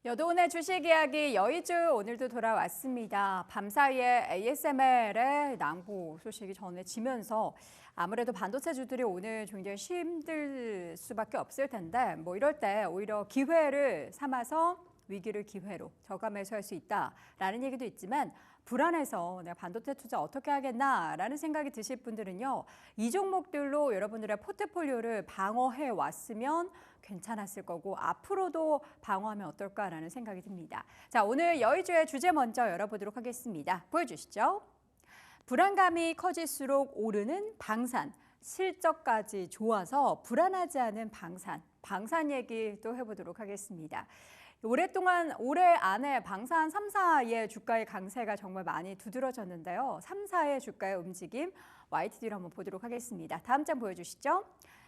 여도온의 주식 이야기 여의주 오늘도 돌아왔습니다. 밤사이에 ASML의 낭보 소식이 전해지면서 아무래도 반도체주들이 오늘 굉장히 힘들 수밖에 없을 텐데 이럴 때 오히려 기회를 삼아서 위기를 기회로 저가 매수할 수 있다라는 얘기도 있지만 불안해서 내가 반도체 투자 어떻게 하겠나라는 생각이 드실 분들은요. 이 종목들로 여러분들의 포트폴리오를 방어해 왔으면 괜찮았을 거고 앞으로도 방어하면 어떨까라는 생각이 듭니다. 자, 오늘 여의주의 주제 먼저 열어보도록 하겠습니다. 보여주시죠. 불안감이 커질수록 오르는 방산, 실적까지 좋아서 불안하지 않은 방산 얘기 또 해보도록 하겠습니다. 올해 안에 방산 3사의 주가의 강세가 정말 많이 두드러졌는데요. 3사의 주가의 움직임 YTD로 한번 보도록 하겠습니다. 다음 장 보여주시죠.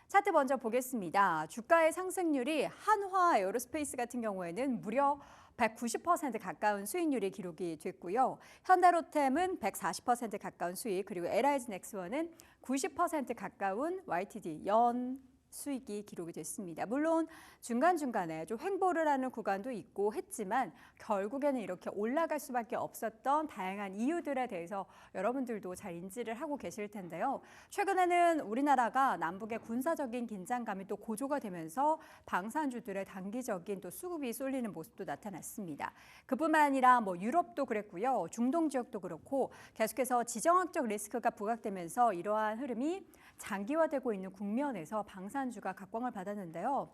차트 먼저 보겠습니다. 주가의 상승률이 한화 에어로스페이스 같은 경우에는 무려 190% 가까운 수익률이 기록이 됐고요. 현대로템은 140% 가까운 수익, 그리고 LIG 넥스원은 90% 가까운 YTD 연 수익이 기록이 됐습니다. 물론 중간중간에 좀 횡보를 하는 구간도 있고 했지만 결국에는 이렇게 올라갈 수밖에 없었던 다양한 이유들에 대해서 여러분들도 잘 인지를 하고 계실 텐데요. 최근에는 우리나라가 남북의 군사적인 긴장감이 또 고조가 되면서 방산주들의 단기적인 또 수급이 쏠리는 모습도 나타났습니다. 그뿐만 아니라 유럽도 그랬고요. 중동 지역도 그렇고 계속해서 지정학적 리스크가 부각되면서 이러한 흐름이 장기화되고 있는 국면에서 방산주가 각광을 받았는데요.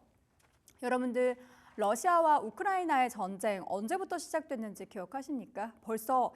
여러분들 러시아와 우크라이나의 전쟁 언제부터 시작됐는지 기억하십니까? 벌써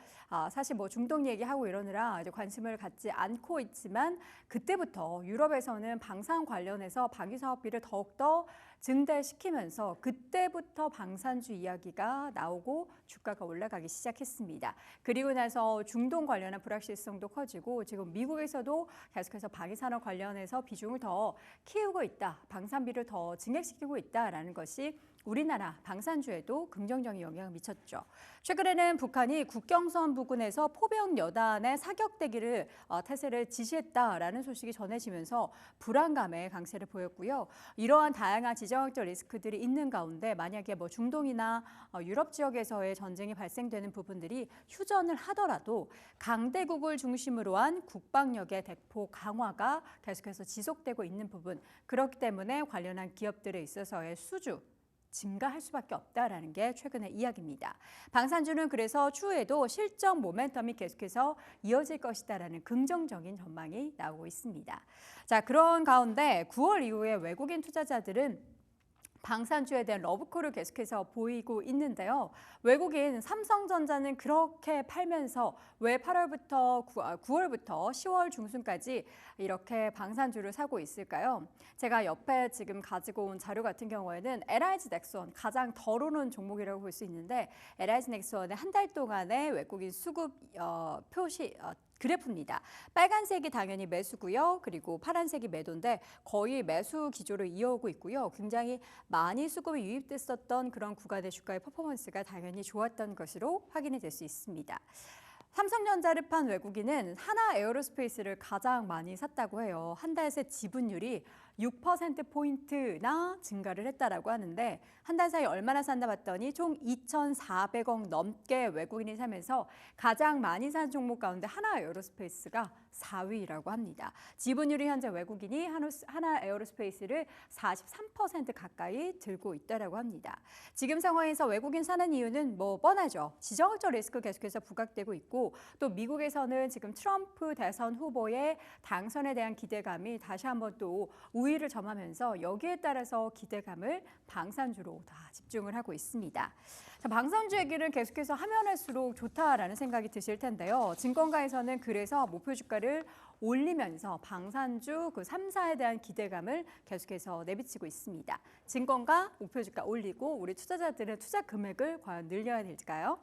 사실 중동 얘기하고 이러느라 이제 관심을 갖지 않고 있지만 그때부터 유럽에서는 방산 관련해서 방위 사업비를 더욱더 증대시키면서 그때부터 방산주 이야기가 나오고 주가가 올라가기 시작했습니다. 그리고 나서 중동 관련한 불확실성도 커지고 지금 미국에서도 계속해서 방위 산업 관련해서 비중을 더 키우고 있다. 방산비를 더 증액시키고 있다라는 것이 우리나라 방산주에도 긍정적인 영향을 미쳤죠. 최근에는 북한이 국경선 부근에서 포병 여단의 사격대기를 태세를 지시했다라는 소식이 전해지면서 불안감의 강세를 보였고요. 이러한 다양한 지정학적 리스크들이 있는 가운데 만약에 중동이나 유럽 지역에서의 전쟁이 발생되는 부분들이 휴전을 하더라도 강대국을 중심으로 한 국방력의 대폭 강화가 계속해서 지속되고 있는 부분, 그렇기 때문에 관련한 기업들에 있어서의 수주 증가할 수밖에 없다라는 게 최근의 이야기입니다. 방산주는 그래서 추후에도 실적 모멘텀이 계속해서 이어질 것이다라는 긍정적인 전망이 나오고 있습니다. 자, 그런 가운데 9월 이후에 외국인 투자자들은 방산주에 대한 러브콜을 계속해서 보이고 있는데요. 외국인 삼성전자는 그렇게 팔면서 왜 8월부터 9월부터 10월 중순까지 이렇게 방산주를 사고 있을까요? 제가 옆에 지금 가지고 온 자료 같은 경우에는 LIG 넥스원 가장 덜 오른 종목이라고 볼 수 있는데 LIG 넥스원의 한 달 동안의 외국인 수급 표시 그래프입니다. 빨간색이 당연히 매수고요. 그리고 파란색이 매도인데 거의 매수 기조를 이어오고 있고요. 굉장히 많이 수급이 유입됐었던 그런 구간의 주가의 퍼포먼스가 당연히 좋았던 것으로 확인이 될 수 있습니다. 삼성전자를 판 외국인은 하나 에어로스페이스를 가장 많이 샀다고 해요. 한 달 새 지분율이 6%포인트나 증가를 했다라고 하는데 한 달 사이 얼마나 샀나 봤더니 총 2,400억 넘게 외국인이 사면서 가장 많이 산 종목 가운데 하나 에어로스페이스가 4위라고 합니다. 지분율이 현재 외국인이 하나 에어로스페이스를 43% 가까이 들고 있다라고 합니다. 지금 상황에서 외국인 사는 이유는 뻔하죠. 지정학적 리스크 계속해서 부각되고 있고 또 미국에서는 지금 트럼프 대선 후보의 당선에 대한 기대감이 다시 한번 또 우위를 점하면서 여기에 따라서 기대감을 방산주로 다 집중을 하고 있습니다. 자, 방산주 얘기를 계속해서 하면 할수록 좋다라는 생각이 드실 텐데요. 증권가에서는 그래서 목표 주가를 올리면서 방산주 그 3사에 대한 기대감을 계속해서 내비치고 있습니다. 증권가 목표 주가 올리고 우리 투자자들은 투자 금액을 과연 늘려야 될까요?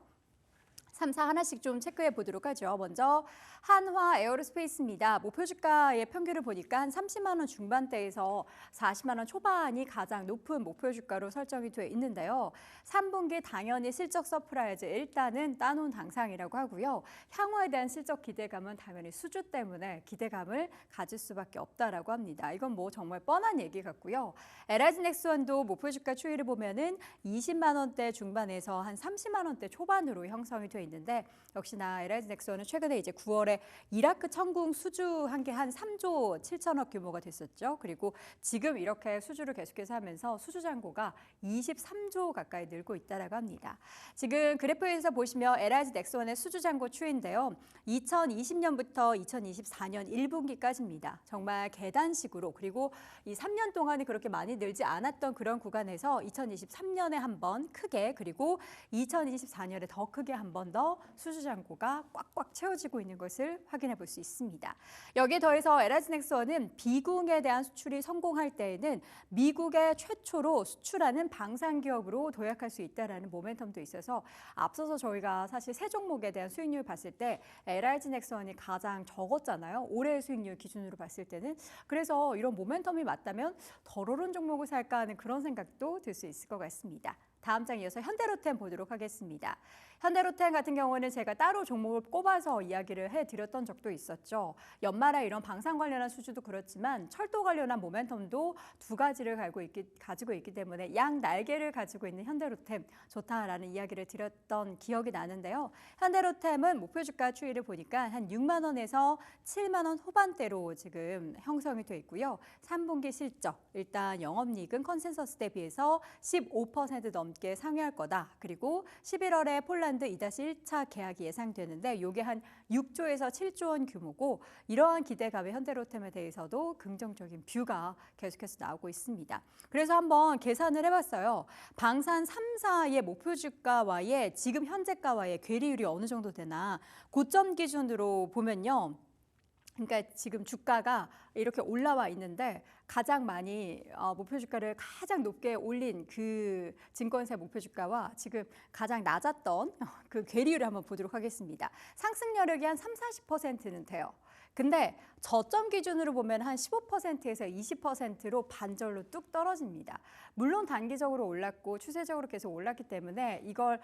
3사 하나씩 좀 체크해 보도록 하죠. 먼저 한화 에어로스페이스입니다. 목표 주가의 평균을 보니까 한 30만 원 중반대에서 40만 원 초반이 가장 높은 목표 주가로 설정이 돼 있는데요. 3분기 당연히 실적 서프라이즈 일단은 따놓은 당상이라고 하고요. 향후에 대한 실적 기대감은 당연히 수주 때문에 기대감을 가질 수밖에 없다라고 합니다. 이건 뭐 정말 뻔한 얘기 같고요. LIG넥스원도 목표 주가 추이를 보면은 20만 원대 중반에서 한 30만 원대 초반으로 형성이 돼 있는데 역시나 LIG넥스원은 최근에 이제 9월에 이라크 천궁 수주한 게 한 3조 7천억 규모가 됐었죠. 그리고 지금 이렇게 수주를 계속해서 하면서 수주 잔고가 23조 가까이 늘고 있다라고 합니다. 지금 그래프에서 보시면 LIG넥스원의 수주 잔고 추이인데요. 2020년부터 2024년 1분기까지입니다. 정말 계단식으로 그리고 이 3년 동안이 그렇게 많이 늘지 않았던 그런 구간에서 2023년에 한 번 크게 그리고 2024년에 더 크게 한 번 더 수주 잔고가 꽉꽉 채워지고 있는 것을 확인해 볼 수 있습니다. 여기에 더해서 LIG넥스원은 비공에 대한 수출이 성공할 때에는 미국의 최초로 수출하는 방산 기업으로 도약할 수 있다라는 모멘텀도 있어서 앞서서 저희가 사실 세 종목에 대한 수익률 봤을 때 LIG넥스원이 가장 적었잖아요. 올해 수익률 기준으로 봤을 때는. 그래서 이런 모멘텀이 맞다면 덜 오른 종목을 살까 하는 그런 생각도 들 수 있을 것 같습니다. 다음 장 이어서 현대로템 보도록 하겠습니다. 현대로템 같은 경우는 제가 따로 종목을 꼽아서 이야기를 해드렸던 적도 있었죠. 연말에 이런 방산 관련한 수주도 그렇지만 철도 관련한 모멘텀도 두 가지를 가지고 있기 때문에 양 날개를 가지고 있는 현대로템 좋다라는 이야기를 드렸던 기억이 나는데요. 현대로템은 목표 주가 추이를 보니까 한 6만 원에서 7만 원 후반대로 지금 형성이 돼 있고요. 3분기 실적, 일단 영업이익은 컨센서스 대비해서 15% 넘게 상회할 거다. 그리고 11월에 폴란드 2-1차 계약이 예상되는데 이게 한 6조에서 7조 원 규모고 이러한 기대감의 현대로템에 대해서도 긍정적인 뷰가 계속해서 나오고 있습니다. 그래서 한번 계산을 해봤어요. 방산 3사의 목표 주가와의 지금 현재가와의 괴리율이 어느 정도 되나 고점 기준으로 보면요. 그러니까 지금 주가가 이렇게 올라와 있는데 가장 많이 목표 주가를 가장 높게 올린 그 증권사 목표 주가와 지금 가장 낮았던 그 괴리율을 한번 보도록 하겠습니다. 상승 여력이 한 30-40%는 돼요. 근데 저점 기준으로 보면 한 15%에서 20%로 반절로 뚝 떨어집니다. 물론 단기적으로 올랐고 추세적으로 계속 올랐기 때문에 이걸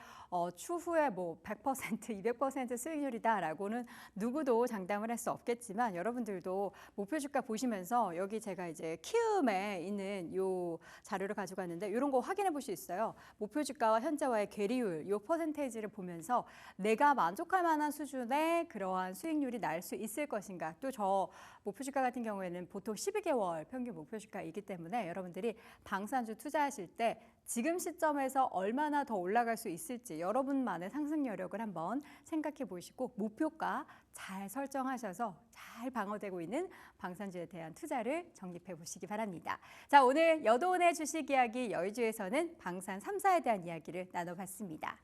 추후에 뭐 100%, 200% 수익률이다라고는 누구도 장담을 할 수 없겠지만 여러분들도 목표 주가 보시면서 여기 제가 이제 키움에 있는 요 자료를 가지고 왔는데 이런 거 확인해 볼 수 있어요. 목표 주가와 현재와의 괴리율, 요 퍼센테이지를 보면서 내가 만족할 만한 수준의 그러한 수익률이 날 수 있을 것인가. 또 저 목표 주가 같은 경우에는 보통 12개월 평균 목표 주가이기 때문에 여러분들이 방산주 투자하실 때 지금 시점에서 얼마나 더 올라갈 수 있을지 여러분만의 상승 여력을 한번 생각해 보시고 목표가 잘 설정하셔서 잘 방어되고 있는 방산주에 대한 투자를 적립해 보시기 바랍니다. 자, 오늘 여도은의 주식 이야기 여의주에서는 방산 3사에 대한 이야기를 나눠봤습니다.